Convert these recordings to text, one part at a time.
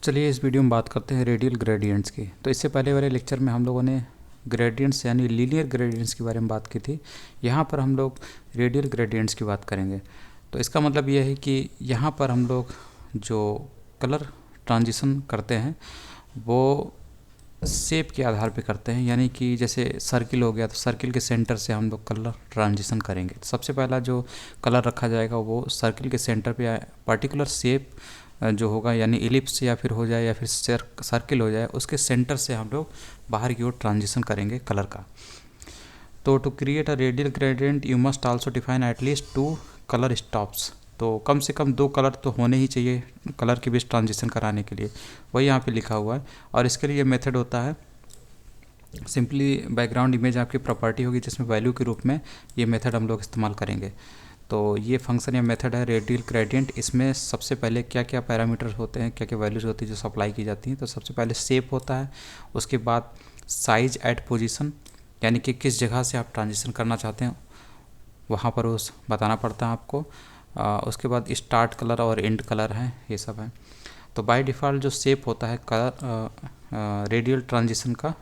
चलिए इस वीडियो में बात करते हैं रेडियल ग्रेडियंट्स की। तो इससे पहले वाले लेक्चर में हम लोगों ने ग्रेडियंट्स यानी लीनियर ग्रेडियंट्स के बारे में बात की थी। यहाँ पर हम लोग रेडियल ग्रेडियंट्स की बात करेंगे। तो इसका मतलब यह है कि यहाँ पर हम लोग जो कलर ट्रांजिशन करते हैं वो शेप के आधार पे करते हैं, यानी कि जैसे सर्किल हो गया तो सर्किल के सेंटर से हम लोग कलर ट्रांजिशन करेंगे। तो सबसे पहला जो कलर रखा जाएगा वो सर्किल के सेंटर पे पर्टिकुलर शेप जो होगा, यानी इलिप्स या फिर हो जाए या फिर सर्किल हो जाए, उसके सेंटर से हम लोग बाहर की ओर ट्रांजिशन करेंगे कलर का। तो to create a radial gradient you must also define at least 2 colour stops. तो कम से कम 2 कलर तो होने ही चाहिए कलर के बीच ट्रांजिशन कराने के लिए, वही यहाँ पे लिखा हुआ है। और इसके लिए मेथड होता है सिंपली बैकग्राउंड इमेज आपकी प्रॉपर्टी होगी जिसमें वैल्यू के रूप में ये मेथड हम लोग इस्तेमाल करेंगे। तो ये फंक्शन या मेथड है रेडियल ग्रेडियंट। इसमें सबसे पहले क्या क्या पैरामीटर्स होते हैं, क्या क्या वैल्यूज़ होती है जो सप्लाई की जाती हैं। तो सबसे पहले शेप होता है, उसके बाद साइज एट पोजीशन, यानी कि किस जगह से आप ट्रांजिशन करना चाहते हैं वहाँ पर उस बताना पड़ता है आपको। उसके बाद स्टार्ट कलर और एंड कलर है, ये सब है। तो बाय डिफ़ॉल्ट जो शेप होता है कलर रेडियल ट्रांजिशन का,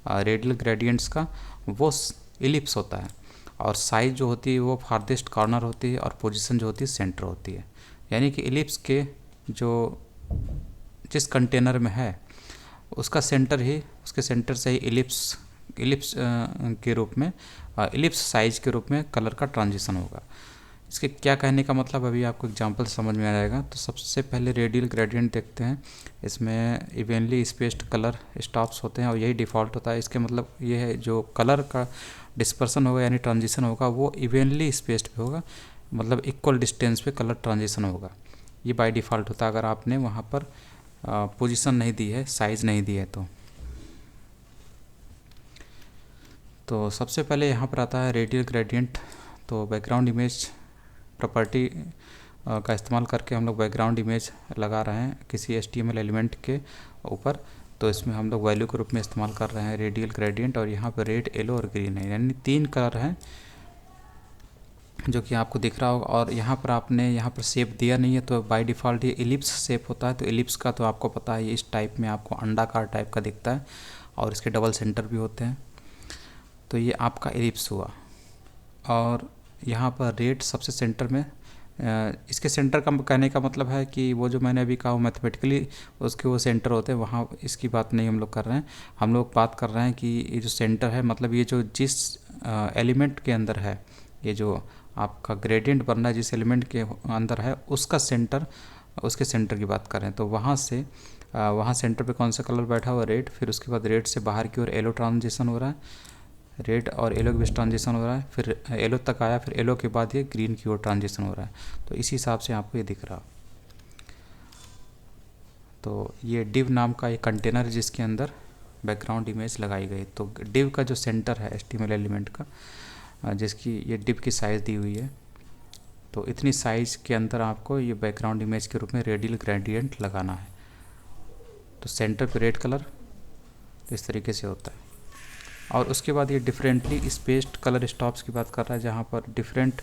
रेडियल ग्रेडियंट्स का, वो इलिप्स होता है। और साइज जो होती है वो फारदेस्ट कॉर्नर होती है और पोजीशन जो होती है सेंटर होती है। यानी कि इलिप्स के जो जिस कंटेनर में है उसका सेंटर ही, उसके सेंटर से ही इलिप्स के रूप में, इलिप्स साइज के रूप में कलर का ट्रांजिशन होगा। इसके क्या कहने का मतलब अभी आपको एग्जांपल समझ में आ जाएगा। तो सबसे पहले रेडियल ग्रेडियंट देखते हैं। इसमें इवनली स्पेस्ड कलर स्टॉप्स होते हैं और यही डिफ़ॉल्ट होता है। इसके मतलब ये है जो कलर का डिस्पर्सन होगा यानी ट्रांजिशन होगा वो इवनली स्पेस्ड पे होगा, मतलब इक्वल डिस्टेंस पे कलर ट्रांजिशन होगा। ये बाय डिफ़ॉल्ट होता है अगर आपने वहाँ पर पोजीशन नहीं दी है, साइज़ नहीं दी है तो सबसे पहले यहाँ पर आता है रेडियल ग्रेडियंट। तो बैकग्राउंड इमेज प्रॉपर्टी का इस्तेमाल करके हम लोग बैकग्राउंड इमेज लगा रहे हैं किसी HTML एलिमेंट के ऊपर। तो इसमें हम लोग वैल्यू के रूप में इस्तेमाल कर रहे हैं रेडियल ग्रेडियंट, और यहाँ पर रेड, येलो और ग्रीन है, यानी 3 कलर हैं जो कि आपको दिख रहा होगा। और यहाँ पर आपने यहाँ पर शेप दिया नहीं है तो बाय डिफ़ॉल्ट ये इलिप्स शेप होता है। तो इलिप्स का तो आपको पता है, ये इस टाइप में आपको अंडाकार टाइप का दिखता है और इसके डबल सेंटर भी होते हैं। तो ये आपका इलिप्स हुआ। और यहाँ पर रेड सबसे सेंटर में, इसके सेंटर का कहने का मतलब है कि वो जो मैंने अभी कहा मैथमेटिकली उसके वो सेंटर होते हैं, वहाँ इसकी बात नहीं हम लोग कर रहे हैं। हम लोग बात कर रहे हैं कि ये जो सेंटर है, मतलब ये जो जिस एलिमेंट के अंदर है, ये जो आपका ग्रेडियंट बनना है जिस एलिमेंट के अंदर है उसका सेंटर, उसके सेंटर की बात कर रहे हैं। तो वहाँ से वहाँ सेंटर पे कौन सा कलर बैठा हुआ, रेड। फिर उसके बाद रेड से बाहर की ओर येलो ट्रांजिशन हो रहा है, रेड और येलो के बीच ट्रांजिशन हो रहा है, फिर येलो तक आया, फिर येलो के बाद ये ग्रीन की ओर ट्रांजिशन हो रहा है। तो इसी हिसाब से आपको ये दिख रहा। तो ये डिव नाम का एक कंटेनर है जिसके अंदर बैकग्राउंड इमेज लगाई गई। तो डिव का जो सेंटर है HTML एलिमेंट का, जिसकी ये डिव की साइज़ दी हुई है, तो इतनी साइज़ के अंदर आपको ये बैकग्राउंड इमेज के रूप में रेडियल ग्रेडियंट लगाना है। तो सेंटर पे रेड कलर तो इस तरीके से होता है। और उसके बाद ये डिफरेंटली स्पेस्ड कलर स्टॉप्स की बात कर रहा है, जहाँ पर डिफरेंट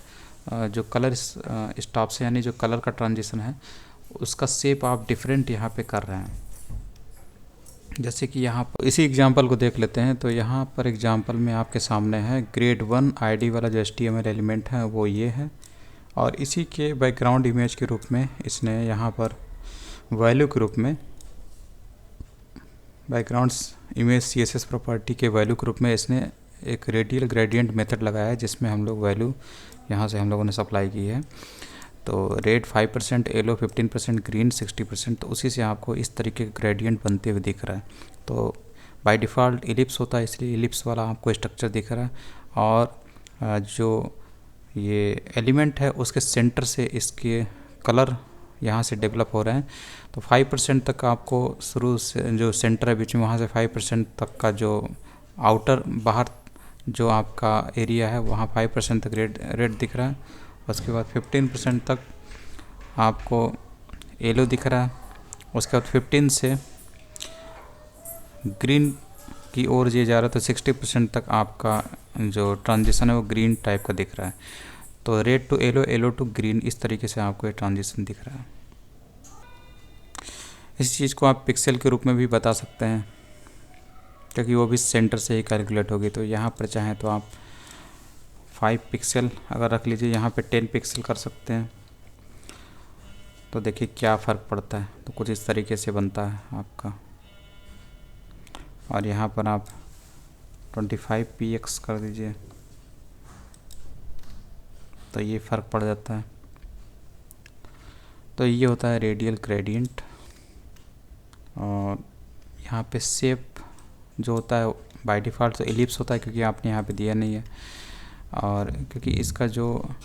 जो कलर स्टॉप्स है यानी जो कलर का ट्रांजिशन है उसका शेप आप डिफरेंट यहाँ पे कर रहे हैं। जैसे कि यहाँ पर इसी एग्जांपल को देख लेते हैं। तो यहाँ पर एग्जांपल में आपके सामने है ग्रेड 1 ID वाला जो HTML एलिमेंट है वो ये है, और इसी के बैकग्राउंड इमेज के रूप में इसने यहाँ पर वैल्यू के रूप में बैकग्राउंड इमेज CSS प्रॉपर्टी के वैल्यू के रूप में इसने एक रेडियल ग्रेडियंट मेथड लगाया है जिसमें हम लोग वैल्यू यहाँ से हम लोगों ने सप्लाई की है। तो रेड 5%, येलो 15%, ग्रीन 60%। तो उसी से आपको इस तरीके का ग्रेडियंट बनते हुए दिख रहा है। तो बाय डिफ़ॉल्ट इलिप्स होता है इसलिए इलिप्स वाला आपको स्ट्रक्चर दिख रहा है। और जो ये एलिमेंट है उसके सेंटर से इसके कलर यहाँ से डेवलप हो रहे हैं। तो 5% तक आपको शुरू से जो सेंटर है बीच में, वहाँ से 5% तक का जो आउटर बाहर जो आपका एरिया है वहाँ 5% तक रेड दिख रहा है। उसके बाद 15% तक आपको येलो दिख रहा है। उसके बाद 15 से ग्रीन की ओर ये जा रहा है, तो 60% तक आपका जो ट्रांजिशन है वो ग्रीन टाइप का दिख रहा है। तो red to yellow, yellow to green, इस तरीके से आपको ये ट्रांजिशन दिख रहा है। इस चीज़ को आप पिक्सल के रूप में भी बता सकते हैं, क्योंकि वो भी सेंटर से ही कैलकुलेट होगी। तो यहाँ पर चाहें तो आप 5 पिक्सल अगर रख लीजिए, यहाँ पे 10 पिक्सल कर सकते हैं। तो देखिए क्या फ़र्क पड़ता है। तो कुछ इस तरीके से बनता है आपका। और यहाँ पर आप 25px कर दीजिए, तो ये फ़र्क पड़ जाता है। तो ये होता है रेडियल ग्रेडियंट। और यहाँ पे शेप जो होता है बाय डिफ़ॉल्ट तो एलिप्स होता है, क्योंकि आपने यहाँ पे दिया नहीं है। और क्योंकि इसका जो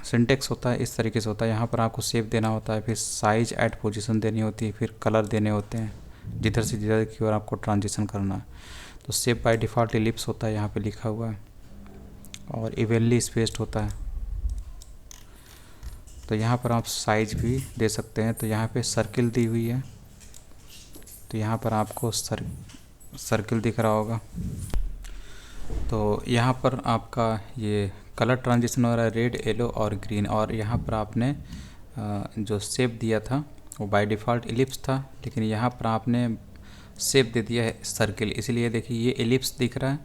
सिंटेक्स होता है इस तरीके से होता है, यहाँ पर आपको शेप देना होता है, फिर साइज ऐड पोजीशन देनी होती है, फिर कलर देने होते हैं जिधर से जिधर की ओर आपको ट्रांजिशन करना है। तो शेप बाय डिफ़ॉल्ट एलिप्स होता है, यहाँ पे लिखा हुआ है, और इवनली स्पेस्ड होता है। तो यहाँ पर आप साइज भी दे सकते हैं। तो यहाँ पे सर्किल दी हुई है, तो यहाँ पर आपको सर्किल दिख रहा होगा। तो यहाँ पर आपका ये कलर ट्रांजिशन हो रहा है, रेड, येलो और ग्रीन। और यहाँ पर आपने जो शेप दिया था वो बाय डिफ़ॉल्ट एलिप्स था, लेकिन यहाँ पर आपने शेप दे दिया है सर्किल। इसलिए देखिए ये एलिप्स दिख रहा है,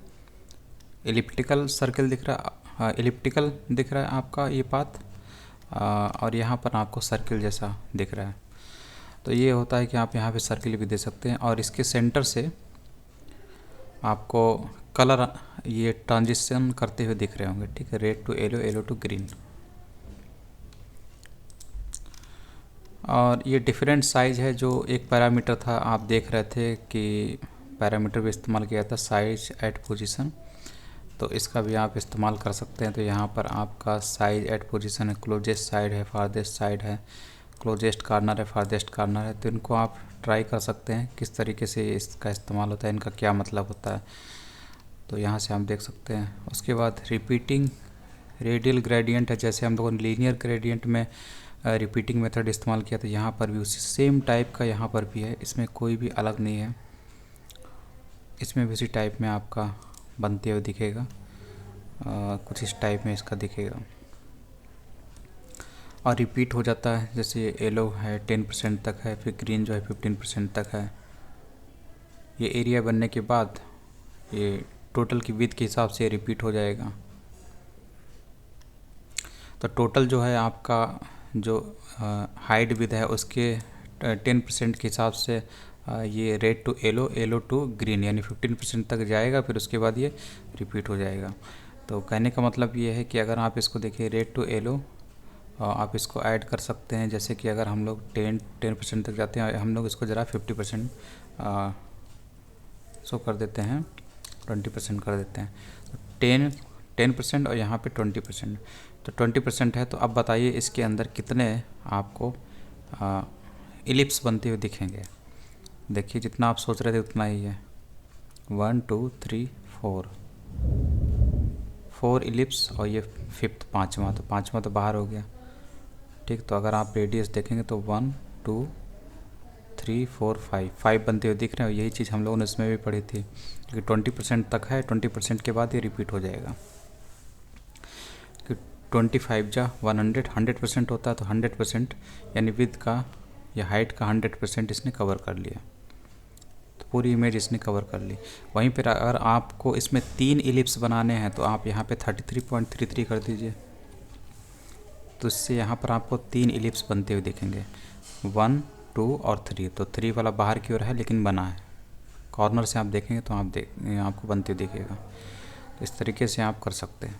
एलिप्टिकल सर्किल दिख रहा है, एलिप्टिकल दिख रहा है आपका ये पाथ, और यहाँ पर आपको सर्किल जैसा दिख रहा है। तो ये होता है कि आप यहाँ पे सर्किल भी दे सकते हैं। और इसके सेंटर से आपको कलर ये ट्रांजिशन करते हुए दिख रहे होंगे, ठीक है, red to yellow, yellow to green. और ये डिफरेंट साइज है। जो एक पैरामीटर था आप देख रहे थे कि पैरामीटर भी इस्तेमाल किया था, साइज एट पोजीशन, तो इसका भी आप इस्तेमाल कर सकते हैं। तो यहाँ पर आपका साइज एट पोजीशन है, क्लोजेस्ट साइड है, फारदेस्ट साइड है, क्लोजेस्ट कॉर्नर है, फारदेस्ट कॉर्नर है। तो इनको आप ट्राई कर सकते हैं किस तरीके से इसका इस्तेमाल होता है, इनका क्या मतलब होता है। तो यहाँ से हम देख सकते हैं। उसके बाद रिपीटिंग रेडियल ग्रेडियंट है। जैसे हम लोगों ने लीनियर ग्रेडियंट में रिपीटिंग मेथड इस्तेमाल किया, तो यहाँ पर भी उसी सेम टाइप का यहाँ पर भी है, इसमें कोई भी अलग नहीं है। इसमें भी उसी टाइप में आपका बनते हुए दिखेगा, कुछ इस टाइप में इसका दिखेगा। और रिपीट हो जाता है, जैसे येलो है 10% तक है, फिर ग्रीन जो है 15% तक है। ये एरिया बनने के बाद ये टोटल की विड्थ के हिसाब से रिपीट हो जाएगा। तो टोटल जो है आपका जो हाइट विड्थ है उसके 10% के हिसाब से ये red to yellow, yellow to green, यानी 15% तक जाएगा, फिर उसके बाद ये रिपीट हो जाएगा। तो कहने का मतलब ये है कि अगर आप इसको देखिए रेड टू येलो, आप इसको ऐड कर सकते हैं। जैसे कि अगर हम लोग 10% तक जाते हैं, हम लोग इसको ज़रा 50% सो कर देते हैं, 20% कर देते हैं। तो 10% और यहाँ पे 20%, तो 20% है। तो अब बताइए इसके अंदर कितने आपको इलिप्स बनते हुए दिखेंगे। देखिए जितना आप सोच रहे थे उतना ही है, 1 2 3 4 इलिप्स, और ये फिफ्थ पाँचवा, तो पाँचवा तो बाहर हो गया, ठीक। तो अगर आप रेडियस देखेंगे तो 1 2 3 4 5 बनते हुए दिख रहे हैं। यही चीज़ हम लोगों ने इसमें भी पढ़ी थी कि 20% तक है, 20% के बाद ये रिपीट हो जाएगा। कि 25 जा 100% होता है, तो 100% यानी विड्थ का या हाइट का 100% इसने कवर कर लिया। तो पूरी इमेज इसने कवर कर ली। वहीं पर अगर आपको इसमें 3 इलिप्स बनाने हैं तो आप यहाँ पे 33.33 कर दीजिए, तो इससे यहाँ पर आपको 3 इलिप्स बनते हुए दिखेंगे, 1 2 और 3। तो 3 वाला बाहर की ओर है लेकिन बना है, कॉर्नर से आप देखेंगे तो आपको बनते हुए दिखेगा। तो इस तरीके से आप कर सकते हैं।